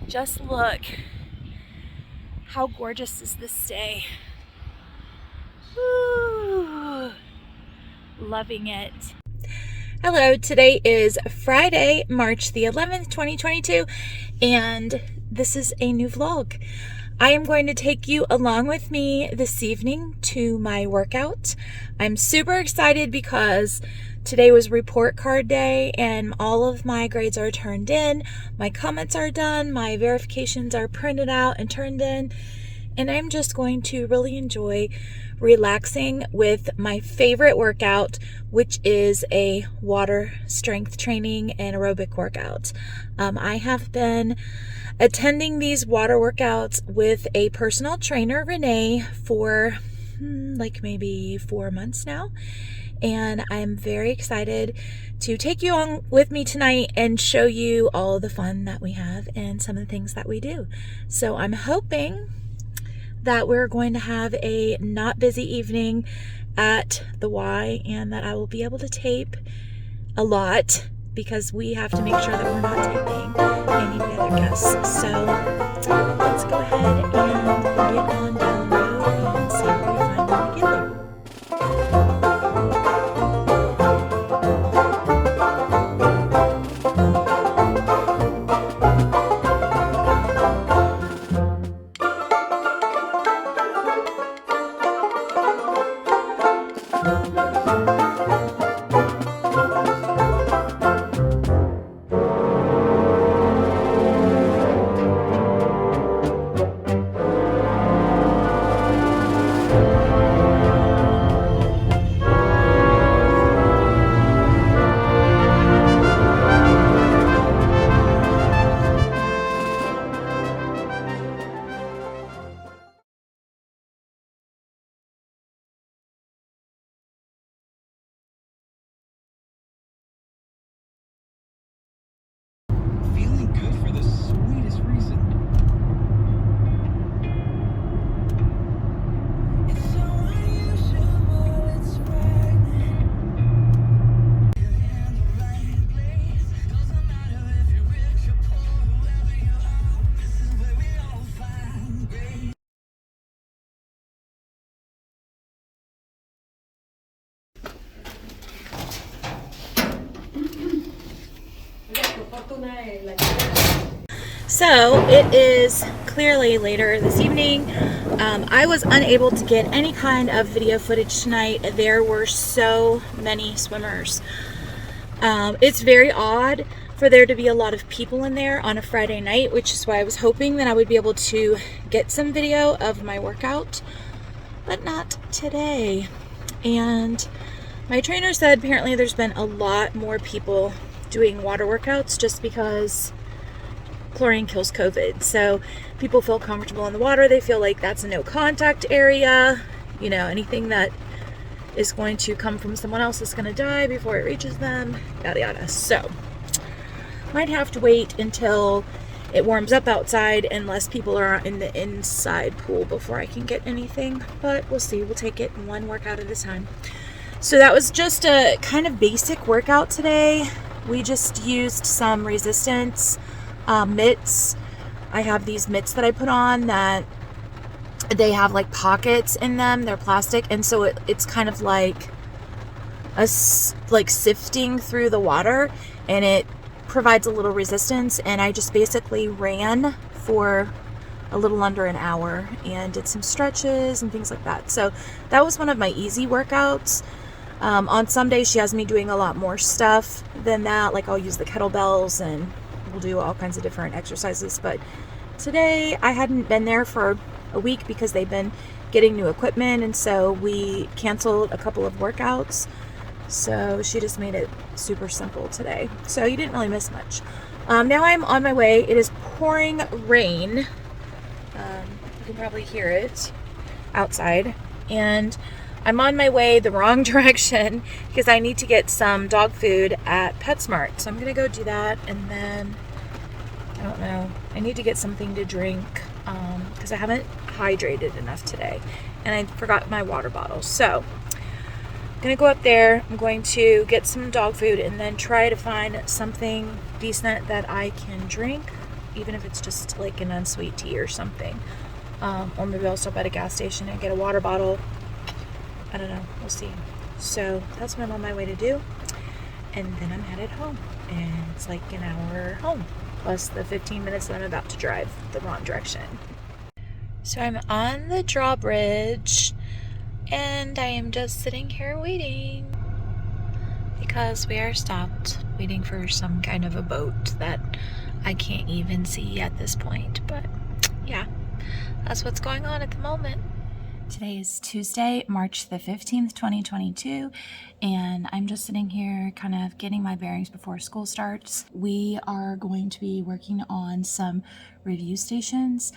Just look. How gorgeous is this day? Woo. Loving it. Hello, today is Friday, March the 11th, 2022, and this is a new vlog. I am going to take you along with me this evening to my workout. I'm super excited because today was report card day and all of my grades are turned in, my comments are done, my verifications are printed out and turned in, and I'm just going to really enjoy relaxing with my favorite workout, which is a water strength training and aerobic workout. I have been attending these water workouts with a personal trainer, Renee, for like maybe 4 months now. And I'm very excited to take you on with me tonight and show you all the fun that we have and some of the things that we do. So I'm hoping that we're going to have a not busy evening at the Y and that I will be able to tape a lot because we have to make sure that we're not taping any of the other guests. So let's go ahead and get on down the road and see what we find when we get there. Feeling good for the sweetest reason. It's so unusual, it's frightening. You're in the right place. Doesn't matter if you're rich or poor, whoever you are, this is where we all find grace. So it is clearly later this evening. I was unable to get any kind of video footage tonight. There were so many swimmers. It's very odd for there to be a lot of people in there on a Friday night, which is why I was hoping that I would be able to get some video of my workout, but not today. And my trainer said apparently there's been a lot more people doing water workouts just because chlorine kills COVID. So people feel comfortable in the water. They feel like that's a no contact area. You know, anything that is going to come from someone else is going to die before it reaches them, yada yada. So might have to wait until it warms up outside and less people are in the inside pool before I can get anything, but we'll see. We'll take it one workout at a time. So that was just a kind of basic workout today. We just used some resistance mitts. I have these mitts that I put on that they have like pockets in them. They're plastic, and so it's kind of like like sifting through the water, and it provides a little resistance. And I just basically ran for a little under an hour and did some stretches and things like that. So that was one of my easy workouts. On some days she has me doing a lot more stuff than that, like I'll use the kettlebells and we'll do all kinds of different exercises. But today I hadn't been there for a week because they've been getting new equipment, and so we canceled a couple of workouts. So she just made it super simple today. So you didn't really miss much. Now I'm on my way. It is pouring rain. You can probably hear it outside. And I'm on my way the wrong direction because I need to get some dog food at PetSmart. So I'm going to go do that, and then, I don't know, I need to get something to drink because I haven't hydrated enough today. And I forgot my water bottle. So I'm going to go up there. I'm going to get some dog food and then try to find something decent that I can drink. even if it's just like an unsweet tea or something. Or maybe I'll stop at a gas station and get a water bottle. I don't know. We'll see. So that's what I'm on my way to do. And then I'm headed home. And it's like an hour home, plus the 15 minutes that I'm about to drive the wrong direction. So I'm on the drawbridge, and I am just sitting here waiting because we are stopped waiting for some kind of a boat that I can't even see at this point. But yeah, that's what's going on at the moment. Today is Tuesday, March the 15th, 2022, and I'm just sitting here kind of getting my bearings before school starts. We are going to be working on some review stations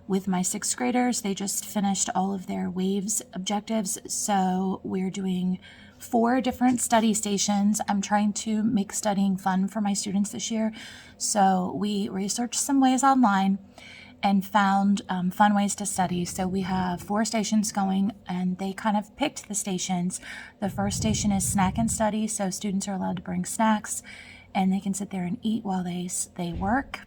with my 6th graders. They just finished all of their WAVES objectives, so we're doing 4 different study stations. I'm trying to make studying fun for my students this year, so we researched some ways online and found fun ways to study. So we have 4 stations going, and they kind of picked the stations. The first station is snack and study, so students are allowed to bring snacks and they can sit there and eat while they work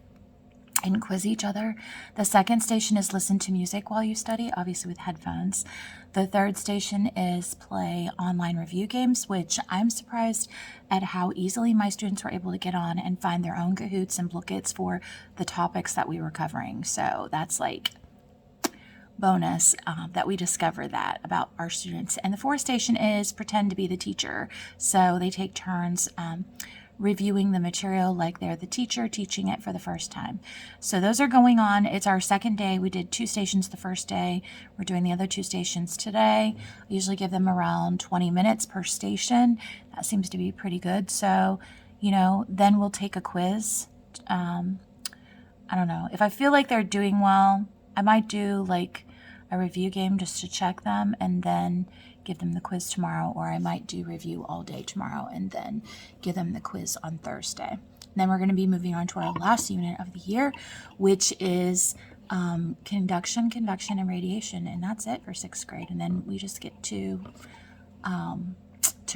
and quiz each other. The second station is listen to music while you study, obviously with headphones. The third station is play online review games, which I'm surprised at how easily my students were able to get on and find their own Kahoots and Bookits for the topics that we were covering. So that's like bonus that we discovered that about our students. And the fourth station is pretend to be the teacher. So they take turns reviewing the material like they're the teacher teaching it for the first time. So those are going on. It's our second day. We did 2 stations the first day. We're doing the other 2 stations today. I usually give them around 20 minutes per station. That seems to be pretty good. So, then we'll take a quiz. I don't know. If I feel like they're doing well, I might do like a review game just to check them and then give them the quiz tomorrow, or I might do review all day tomorrow and then give them the quiz on Thursday. And then we're going to be moving on to our last unit of the year, which is conduction, convection, and radiation, and that's it for 6th grade. And then we just get to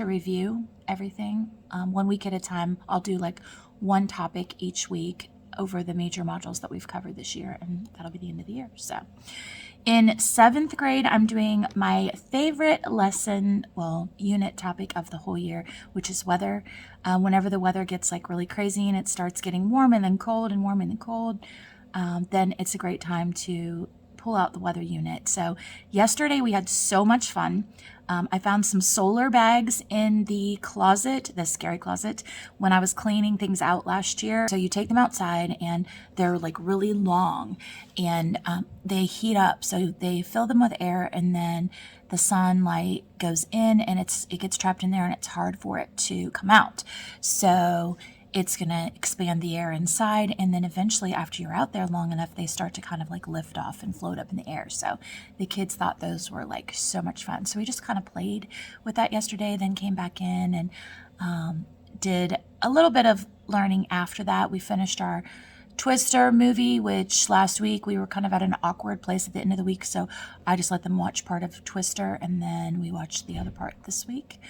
review everything 1 week at a time. I'll do like one topic each week over the major modules that we've covered this year, and that'll be the end of the year. So in 7th grade, I'm doing my favorite unit topic of the whole year, which is weather. Whenever the weather gets like really crazy and it starts getting warm and then cold and warm and then cold, then it's a great time to pull out the weather unit. So yesterday we had so much fun. I found some solar bags in the closet, the scary closet, when I was cleaning things out last year. So you take them outside and they're like really long and they heat up. So they fill them with air and then the sunlight goes in and it gets trapped in there and it's hard for it to come out. So it's going to expand the air inside, and then eventually after you're out there long enough, they start to kind of like lift off and float up in the air. So the kids thought those were like so much fun. So we just kind of played with that yesterday, then came back in and did a little bit of learning after that. We finished our Twister movie, which last week we were kind of at an awkward place at the end of the week. So I just let them watch part of Twister, and then we watched the other part this week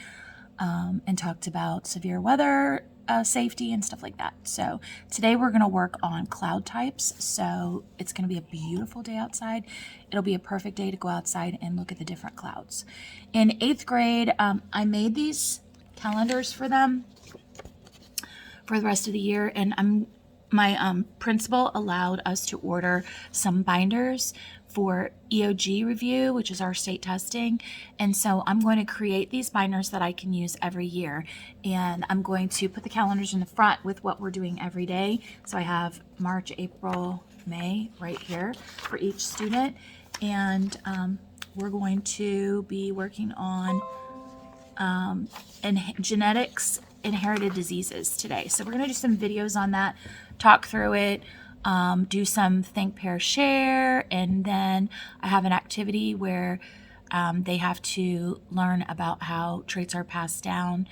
and talked about severe weather safety and stuff like that. So today we're going to work on cloud types. So it's going to be a beautiful day outside. It'll be a perfect day to go outside and look at the different clouds. In 8th grade, I made these calendars for them for the rest of the year, and my principal allowed us to order some binders for EOG review, which is our state testing. And so I'm going to create these binders that I can use every year. And I'm going to put the calendars in the front with what we're doing every day. So I have March, April, May right here for each student. And we're going to be working on genetics, inherited diseases today. So we're going to do some videos on that, talk through it, do some think, pair, share, and then I have an activity where they have to learn about how traits are passed down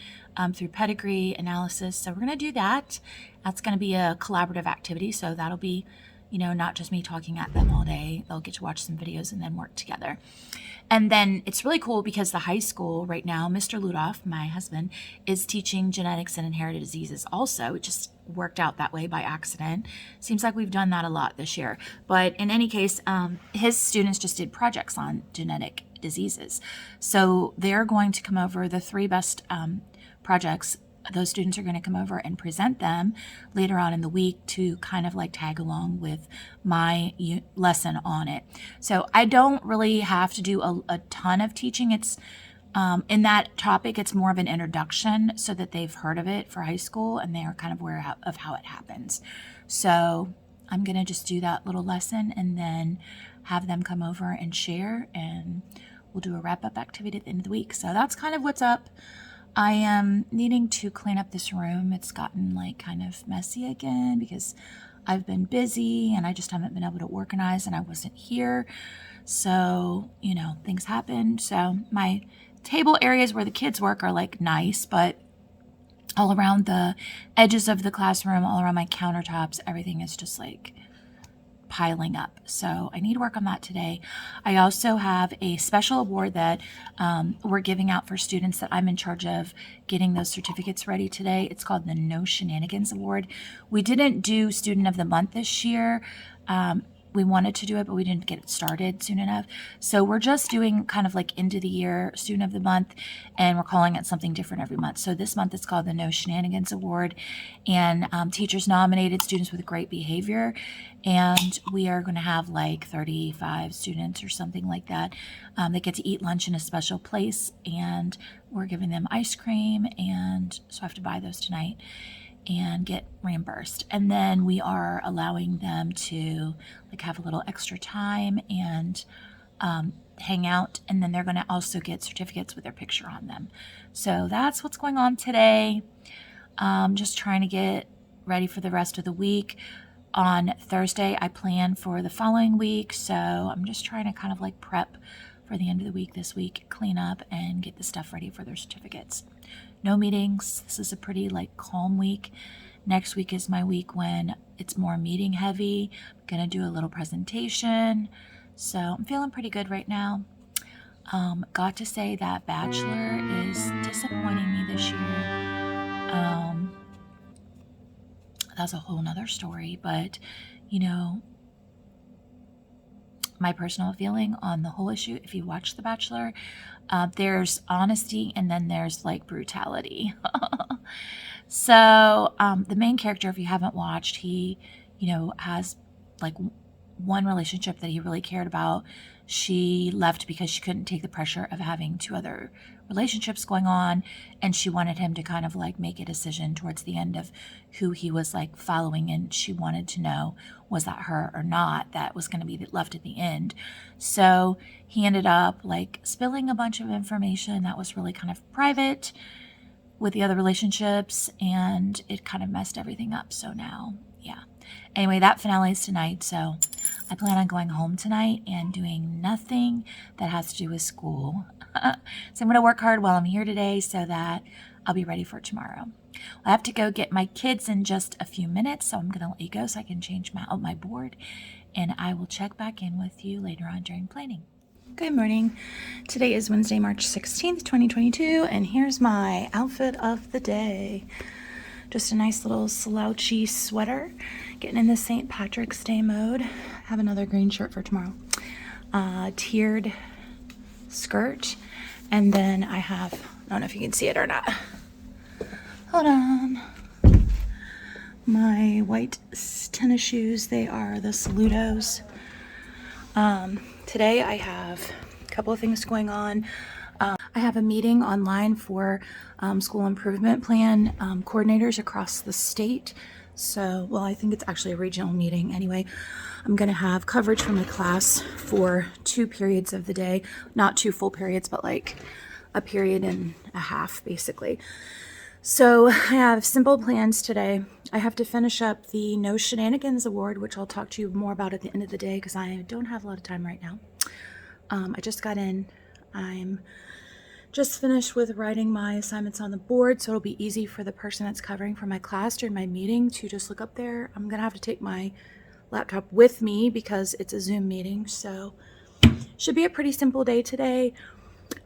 through pedigree analysis. So we're going to do that. That's going to be a collaborative activity, so that'll be not just me talking at them all day. They'll get to watch some videos and then work together. And then it's really cool because the high school right now, Mr. Ludoff, my husband, is teaching genetics and inherited diseases also. It just worked out that way by accident. Seems like we've done that a lot this year. But in any case, his students just did projects on genetic diseases. So they're going to come over, the three best projects, those students are going to come over and present them later on in the week to kind of like tag along with my lesson on it. So I don't really have to do a ton of teaching. It's in that topic, it's more of an introduction so that they've heard of it for high school and they are kind of aware of how it happens. So I'm going to just do that little lesson and then have them come over and share, and we'll do a wrap-up activity at the end of the week. So that's kind of what's up. I am needing to clean up this room. It's gotten like kind of messy again because I've been busy and I just haven't been able to organize, and I wasn't here. So, things happen. So my table areas where the kids work are like nice, but all around the edges of the classroom, all around my countertops, everything is just like piling up. So I need to work on that today. I also have a special award that we're giving out for students that I'm in charge of getting those certificates ready today. It's called the No Shenanigans Award. We didn't do Student of the Month this year. We wanted to do it, but we didn't get it started soon enough. So we're just doing kind of like end of the year Student of the Month, and we're calling it something different every month. So this month it's called the No Shenanigans Award, and teachers nominated students with great behavior. And we are going to have like 35 students or something like that. They get to eat lunch in a special place, and we're giving them ice cream. And so I have to buy those tonight and get reimbursed. And then we are allowing them to like have a little extra time and hang out. And then they're going to also get certificates with their picture on them. So that's what's going on today. Just trying to get ready for the rest of the week. On Thursday, I plan for the following week. So I'm just trying to kind of like prep for the end of the week this week, clean up and get the stuff ready for their certificates. No meetings. This is a pretty like calm week. Next week is my week when it's more meeting heavy. I'm gonna do a little presentation. So I'm feeling pretty good right now. Got to say that Bachelor is disappointing me this year. That's a whole nother story, but my personal feeling on the whole issue, if you watch The Bachelor, there's honesty and then there's like brutality. So the main character, if you haven't watched, he has like one relationship that he really cared about. She left because she couldn't take the pressure of having two other relationships going on, and she wanted him to kind of like make a decision towards the end of who he was like following, and she wanted to know, was that her or not, that was going to be left at the end. So he ended up like spilling a bunch of information that was really kind of private with the other relationships, and it kind of messed everything up. So now, yeah. Anyway, that finale is tonight, so I plan on going home tonight and doing nothing that has to do with school. So I'm going to work hard while I'm here today so that I'll be ready for tomorrow. I have to go get my kids in just a few minutes, so I'm going to let you go so I can change my board, and I will check back in with you later on during planning. Good morning. Today is Wednesday, March 16th, 2022, and here's my outfit of the day. Just a nice little slouchy sweater, getting in the St. Patrick's Day mode. Have another green shirt for tomorrow. Tiered skirt, and then I have, I don't know if you can see it or not. Hold on. My white tennis shoes, they are the Soludos. Today I have a couple of things going on. I have a meeting online for school improvement plan coordinators across the state. So, well, I think it's actually a regional meeting. Anyway, I'm going to have coverage for my class for 2 periods of the day. Not 2 full periods, but like a period and a half, basically. So I have simple plans today. I have to finish up the No Shenanigans Award, which I'll talk to you more about at the end of the day because I don't have a lot of time right now. I just got in. I'm just finished with writing my assignments on the board, so it'll be easy for the person that's covering for my class during my meeting to just look up there. I'm gonna have to take my laptop with me because it's a Zoom meeting. So should be a pretty simple day today.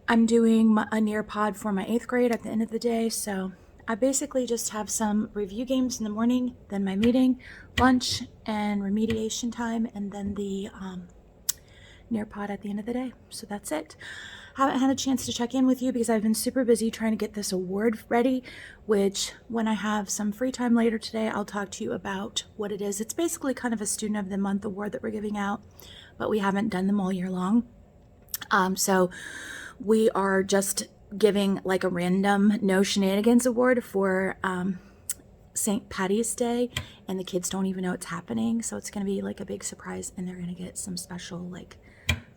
I'm doing a Nearpod for my 8th grade at the end of the day. So I basically just have some review games in the morning, then my meeting, lunch, and remediation time, and then the Nearpod at the end of the day. So that's it. Haven't had a chance to check in with you because I've been super busy trying to get this award ready, which when I have some free time later today, I'll talk to you about what it is. It's basically kind of a Student of the Month award that we're giving out, but we haven't done them all year long. So we are just giving like a random no shenanigans award for St. Patty's Day, and the kids don't even know it's happening. So it's going to be like a big surprise, and they're going to get some special like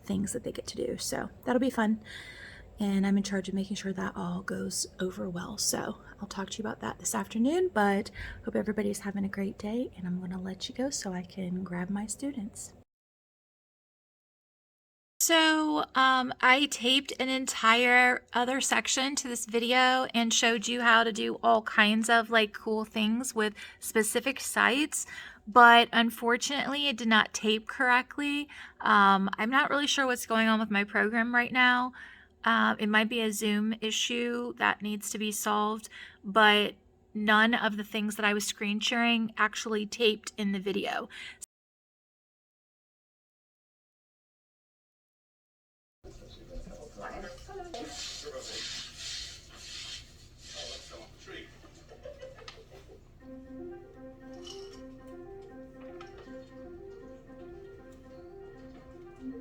things that they get to do. So that'll be fun. And I'm in charge of making sure that all goes over well. So I'll talk to you about that this afternoon, but hope everybody's having a great day, and I'm going to let you go so I can grab my students. So I taped an entire other section to this video and showed you how to do all kinds of like cool things with specific sites, but unfortunately it did not tape correctly. I'm not really sure what's going on with my program right now. It might be a Zoom issue that needs to be solved, but none of the things that I was screen sharing actually taped in the video.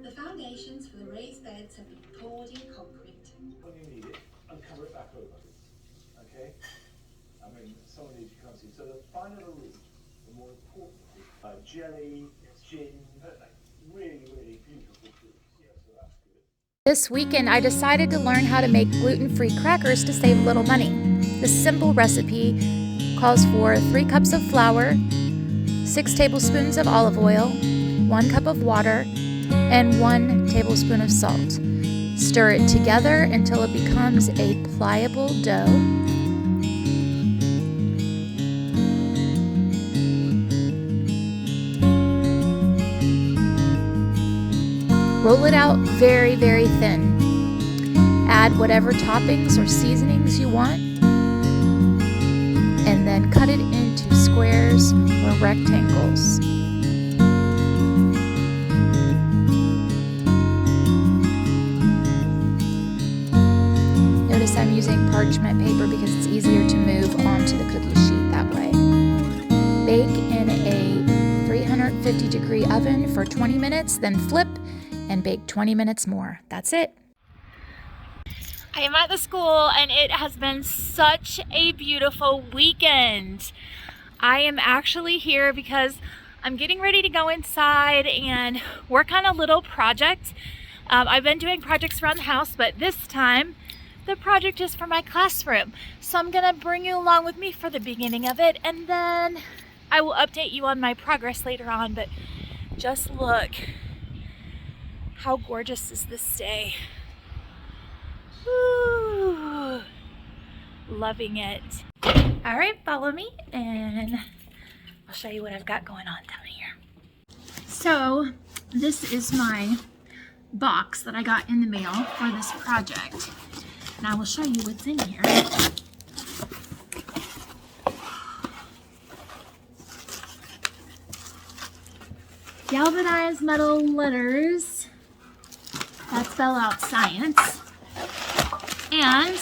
The foundations for the raised beds have been poured in concrete. When you need it, and cover it back over. Okay? I mean, someone needs to come see. So the finer the root, the more important it is. Jelly, gin, really, really beautiful fruits. Yeah, so that's good. This weekend, I decided to learn how to make gluten-free crackers to save a little money. This simple recipe calls for 3 cups of flour, 6 tablespoons of olive oil, 1 cup of water, and 1 tablespoon of salt. Stir it together until it becomes a pliable dough. Roll it out very, very thin. Add whatever toppings or seasonings you want, and then cut it into squares or rectangles. Notice I'm using parchment paper because it's easier to move onto the cookie sheet that way. Bake in a 350-degree oven for 20 minutes, then flip and bake 20 minutes more. That's it. I am at the school and it has been such a beautiful weekend. I am actually here because I'm getting ready to go inside and work on a little project. I've been doing projects around the house, but this time the project is for my classroom. So I'm gonna bring you along with me for the beginning of it, and then I will update you on my progress later on. But just look, how gorgeous is this day? Woo! Loving it. All right, follow me and I'll show you what I've got going on down here. So this is my box that I got in the mail for this project, and I will show you what's in here. Galvanized metal letters that spell out science, and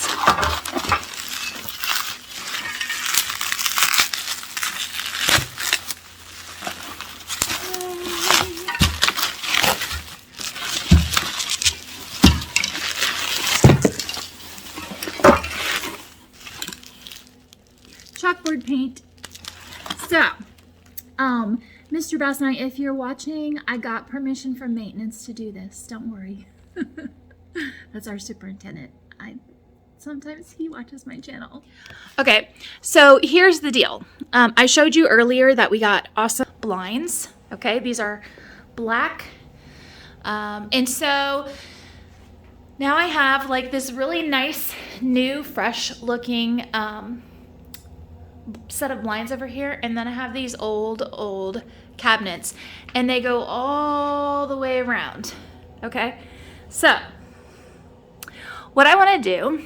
chalkboard paint. So, Mr. Bass Knight, if you're watching, I got permission from maintenance to do this. Don't worry. That's our superintendent. Sometimes he watches my channel. Okay, so here's the deal. I showed you earlier that we got awesome blinds. Okay, these are black. And so now I have like this really nice, new, fresh looking set of blinds over here, and then I have these old cabinets, and they go all the way around. Okay, so what I want to do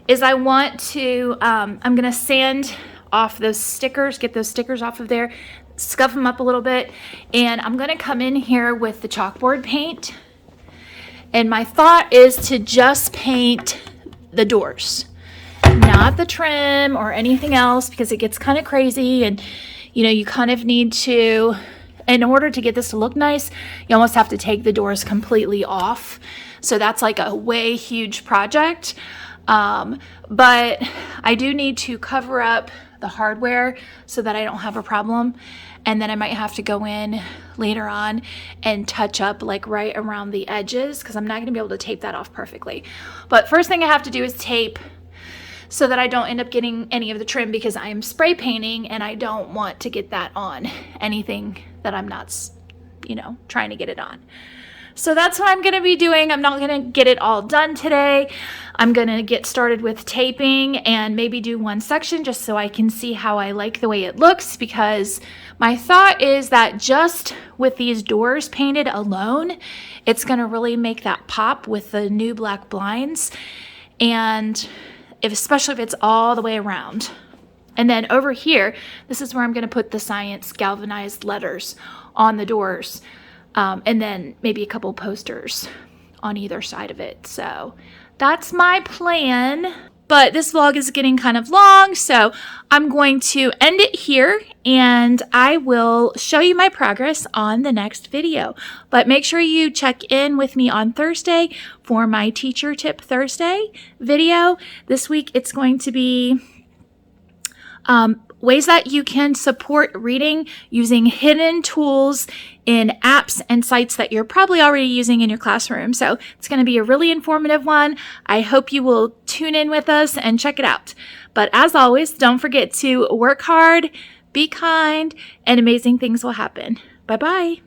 is I want to, I'm going to sand off those stickers, get those stickers off of there, scuff them up a little bit, and I'm going to come in here with the chalkboard paint. And my thought is to just paint the doors, not the trim or anything else, because it gets kind of crazy, and you know, you kind of need to, in order to get this to look nice, you almost have to take the doors completely off. So that's like a way huge project. But I do need to cover up the hardware so that I don't have a problem. And then I might have to go in later on and touch up like right around the edges, because I'm not going to be able to tape that off perfectly. But first thing I have to do is tape so that I don't end up getting any of the trim, because I am spray painting and I don't want to get that on anything that I'm not, you know, trying to get it on. So that's what I'm going to be doing. I'm not going to get it all done today. I'm going to get started with taping and maybe do one section just so I can see how I like the way it looks, because my thought is that just with these doors painted alone, it's going to really make that pop with the new black blinds, and especially if it's all the way around. And then over here, this is where I'm going to put the science galvanized letters on the doors. And then maybe a couple posters on either side of it. So that's my plan. But this vlog is getting kind of long, so I'm going to end it here, and I will show you my progress on the next video. But make sure you check in with me on Thursday for my Teacher Tip Thursday video. This week it's going to be ways that you can support reading using hidden tools in apps and sites that you're probably already using in your classroom. So it's going to be a really informative one. I hope you will tune in with us and check it out. But as always, don't forget to work hard, be kind, and amazing things will happen. Bye-bye.